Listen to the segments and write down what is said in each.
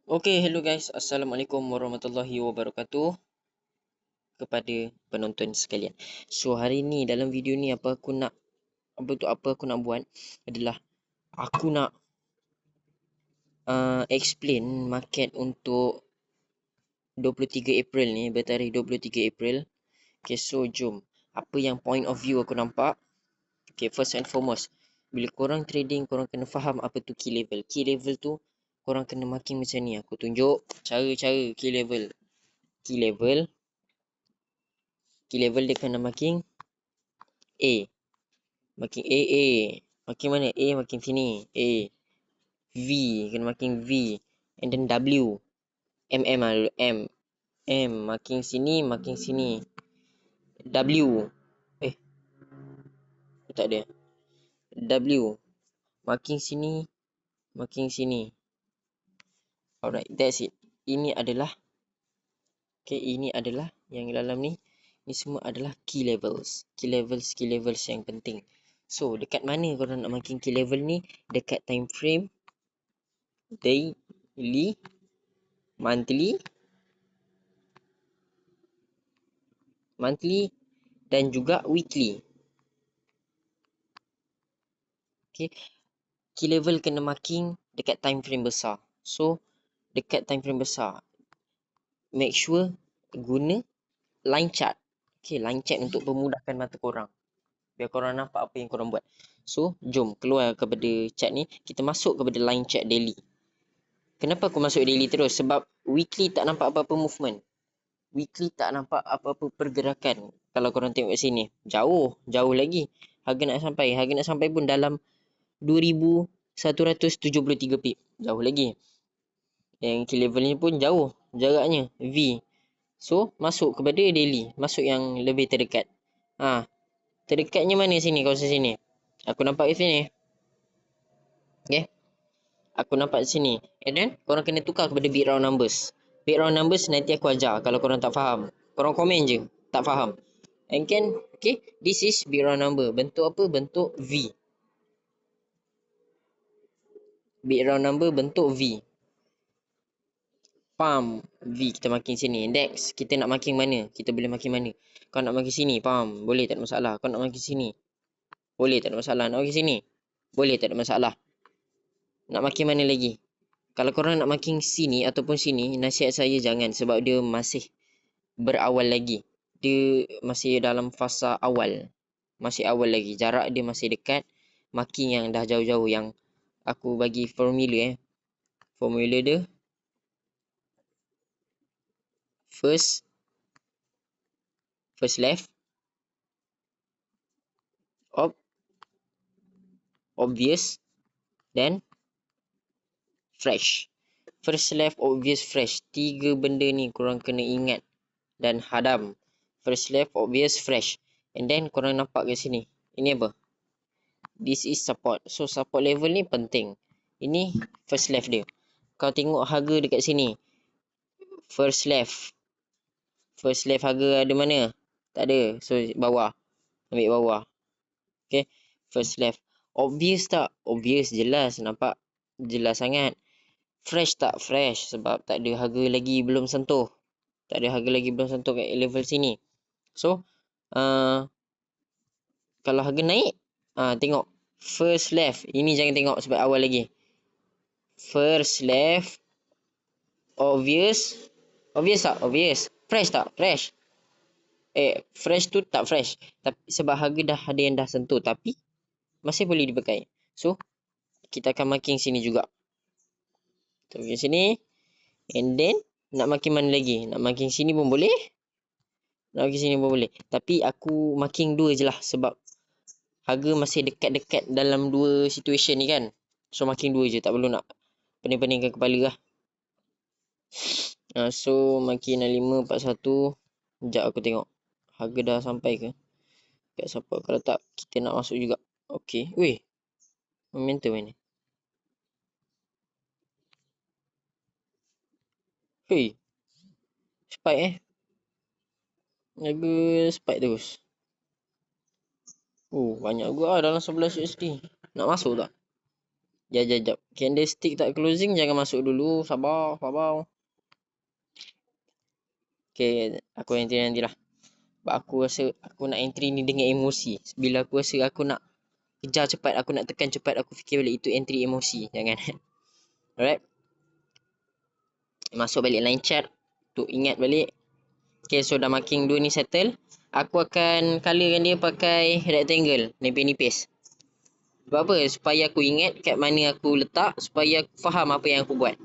Okay, hello guys. Assalamualaikum warahmatullahi wabarakatuh kepada penonton sekalian. So hari ni dalam video ni apa aku nak buat adalah aku nak explain market untuk 23 April ni, bertarikh 23 April. Okay, so jom. Apa yang point of view aku nampak? Okay, first and foremost, bila korang trading, korang kena faham apa tu key level. Key level tu korang kena marking macam ni. Aku tunjuk cara-cara key level. Key level dia kena marking A. Marking A. Marking mana? A marking sini. A. V. Kena marking V. And then W. M. Marking sini. Marking sini. W. Tak ada. W. Marking sini. Marking sini. Alright, that's it. Ini adalah. Okay, ini adalah yang dalam ni. Ni semua adalah key levels. Key levels yang penting. So, dekat mana korang nak marking key level ni? Dekat time frame. Daily. Monthly dan juga weekly. Okay. Key level kena marking dekat time frame besar. So, dekat time frame besar, make sure guna line chart. Okay, line chart untuk memudahkan mata korang. Biar korang nampak apa yang korang buat. So, jom keluar kepada chart ni. Kita masuk kepada line chart daily. Kenapa aku masuk daily terus? Sebab weekly tak nampak apa-apa movement. Weekly tak nampak apa-apa pergerakan. Kalau korang tengok kat sini, jauh lagi. Harga nak sampai pun dalam 2173 pip. Jauh lagi. Yang key level ni pun jauh jaraknya, V. So, masuk kepada daily. Masuk yang lebih terdekat. Terdekatnya mana sini, kawasan sini? Aku nampak kat sini. Okay. Aku nampak sini. And then, korang kena tukar kepada big round numbers. Big round numbers nanti aku ajar kalau korang tak faham. Korang komen je, tak faham. And can, okay, this is big round number. Bentuk apa? Bentuk V. Big round number bentuk V. Pam. V kita marking sini. Index kita nak marking mana? Kita boleh marking mana? Kau nak marking sini, pam. Boleh, tak ada masalah. Kau nak marking sini. Boleh, tak ada masalah. Nak marking sini. Boleh, tak ada masalah. Nak marking mana lagi? Kalau korang nak marking sini ataupun sini, nasihat saya jangan sebab dia masih berawal lagi. Dia masih dalam fasa awal. Masih awal lagi. Jarak dia masih dekat. Marking yang dah jauh-jauh yang aku bagi formula Formula dia first left, obvious, then fresh. First left, obvious, fresh. Tiga benda ni korang kena ingat dan hadam. First left, obvious, fresh. And then korang nampak kat sini. Ini apa? This is support. So support level ni penting. Ini first left dia. Kau tengok harga dekat sini. First left harga ada mana? Tak ada. So bawah. Ambil bawah. Okay. First left. Obvious tak? Obvious, jelas. Nampak jelas sangat. Fresh tak? Fresh. Sebab tak ada harga lagi belum sentuh. Tak ada harga lagi belum sentuh kat level sini. So, kalau harga naik, tengok. First left. Ini jangan tengok sebab awal lagi. First left. Obvious. Obvious tak? Obvious. Fresh tak? Fresh. Fresh tu tak fresh. Tapi sebab harga dah ada yang dah sentuh. Tapi, masih boleh dipakai. So, kita akan marking sini juga. Kita marking sini. And then, nak marking mana lagi? Nak marking sini pun boleh. Nak marking sini pun boleh. Tapi, aku marking dua je lah. Sebab, harga masih dekat-dekat dalam dua situation ni kan. So, marking dua je. Tak perlu nak pening-peningkan kepala lah. So, marking 6541. Sekejap aku tengok. Harga dah sampai ke? Kat support. Kalau tak, kita nak masuk juga. Okay. Weh. Momentum ni. Hei. Spike Harga spike terus. Banyak juga lah dalam 11 USD. Nak masuk tak? Jap. Candlestick tak closing, jangan masuk dulu. Sabar. Okay, aku entry nanti lah. Sebab aku rasa aku nak entry ni dengan emosi. Bila aku rasa aku nak kejar cepat, aku nak tekan cepat, aku fikir balik itu entry emosi. Jangan. Alright. Masuk balik line chat. Untuk ingat balik. Okay, so dah marking 2 ni settle. Aku akan colourkan dia pakai rectangle. Nipis-nipis. Sebab apa? Supaya aku ingat kat mana aku letak. Supaya aku faham apa yang aku buat.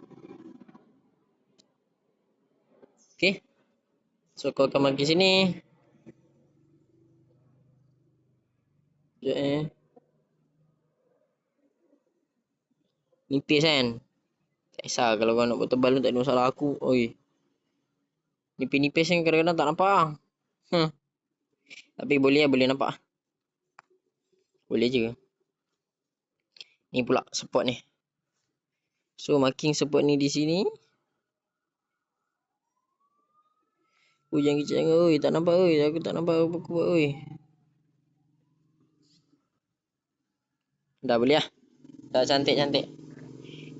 Okay. So, kau akan marking sini. Sekejap Nipis kan? Tak kisah. Kalau kau nak buat tebal pun tak ada masalah aku. Oi. Nipis-nipis kan kadang-kadang tak nampak lah. Tapi boleh nampak. Boleh je. Ni pula support ni. So, marking support ni di sini. Jangan kecil sangat. Oi, tak nampak. Oi, aku tak nampak apa aku buat. Oi. Dah boleh lah. Dah cantik-cantik.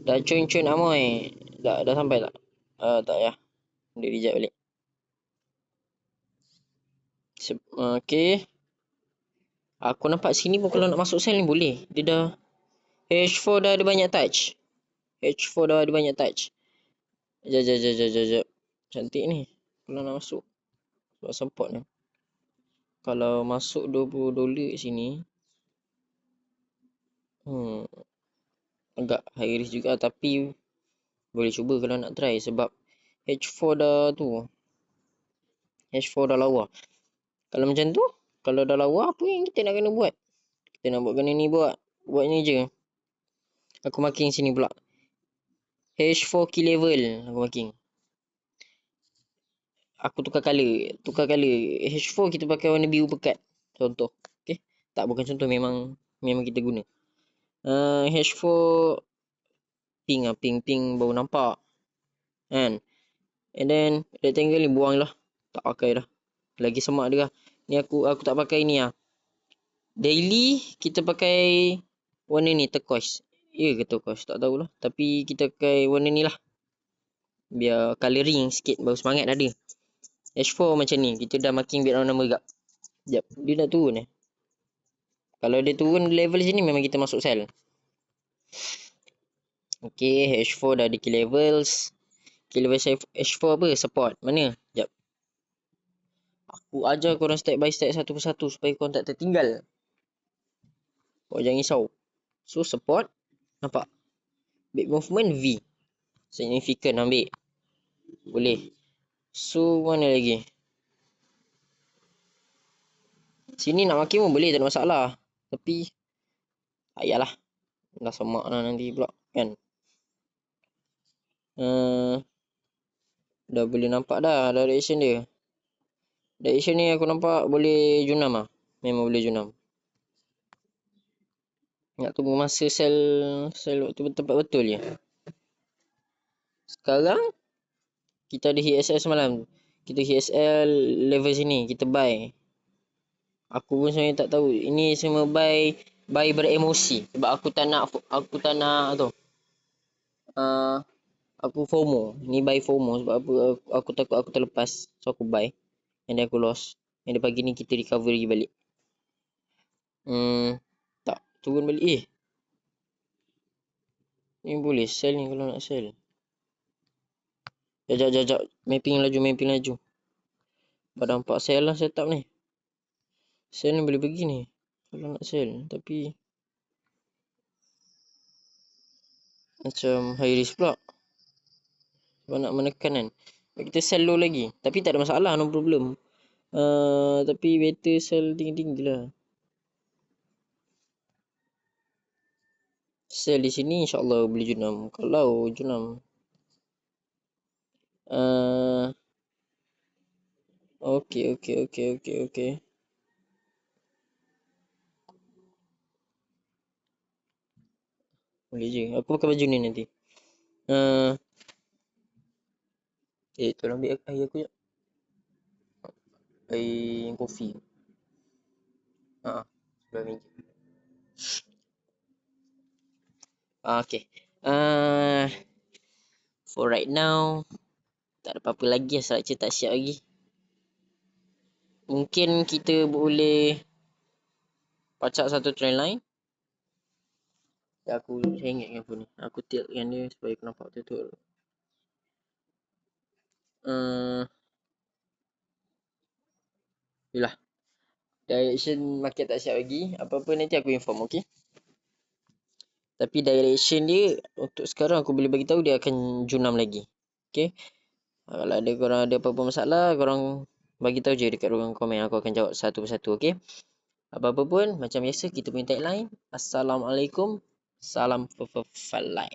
Dah cun-cun amoy. Dah sampai tak? Tak ya. Dia reject balik. Okay. Aku nampak sini pun kalau nak masuk sel ni boleh. Dia dah H4 dah ada banyak touch. H4 dah ada banyak touch. Jap. Cantik ni. Kalau nak masuk. Sebab support ni. Kalau masuk $20 sini. Agak high risk juga. Tapi boleh cuba kalau nak try. Sebab H4 dah tu. H4 dah lawa. Kalau macam tu. Kalau dah lawa apa yang kita nak kena buat? Kita nak buat kena ni buat. Buat ni je. Aku marking sini pula. H4 key level. Aku marking. Aku tukar color. H4 kita pakai warna biru pekat. Contoh. Okay. Tak bukan contoh. Memang kita guna. H4 pink lah. Pink baru nampak. Kan. And then rectangle ni buang lah. Tak pakai dah. Lagi semak dia lah. Ni aku tak pakai ni lah. Daily kita pakai warna ni turquoise. Ya ke turquoise? Tak tahulah. Tapi kita pakai warna ni lah. Biar colouring sikit. Baru semangat ada. H4 macam ni. Kita dah marking background number gap. Sekejap. Dia nak turun eh. Kalau dia turun level sini memang kita masuk sel. Okay. H4 dah ada key levels. Key level H4 apa? Support. Mana? Sekejap. Aku ajar korang step by step satu persatu. Supaya korang tak tertinggal. Kau jangan risau. So support. Nampak? Big movement V. Significant ambil. Boleh. So mana lagi? Sini nak marking pun boleh. Tak ada masalah. Tapi. Ayalah. Dah semak lah nanti pula. Kan? Dah boleh nampak dah direction dia. Direction ni aku nampak boleh junam lah. Memang boleh junam. Nak tunggu masa sel waktu tempat betul je. Sekarang kita ada HSL semalam. Kita HSL level sini. Kita buy. Aku pun sebenarnya tak tahu. Ini semua buy beremosi. Sebab aku tak nak tu. Aku FOMO. Ni buy FOMO sebab aku takut aku terlepas. So aku buy. And then aku lost. And then pagi ni kita recover lagi balik. Tak. Turun balik. Ni boleh sell ni kalau nak sell. Jap. Mapping laju. Kau nampak sell lah setup ni. Sell ni boleh pergi ni. Kalau nak sell. Tapi. Macam high risk pula. Sebab nak menekan kan. Kita sell low lagi. Tapi tak ada masalah. No problem. Tapi better sell tinggi-tinggi lah. Sell di sini insyaAllah boleh junam. Kalau junam. Okay. Boleh je. Aku pakai baju ni nanti. Tolong ambil air aku je. Air kopi. Sebelah meja. Okay. Uh, for right now, tak ada apa-apa lagi lah, structure tak siap lagi. Mungkin kita boleh pacak satu trend line. Aku hangit dengan phone ni. Aku tilt dengan dia supaya aku nampak betul-betul. Yalah. Direction market tak siap lagi. Apa-apa nanti aku inform, okay? Tapi direction dia untuk sekarang aku boleh bagi tahu dia akan junam lagi. Okay? Kalau ada korang ada apa-apa masalah, korang bagi tahu je dekat ruang komen. Aku akan jawab satu persatu, okay? Apa-apa pun, macam biasa kita punya tagline. Assalamualaikum. Salam falai.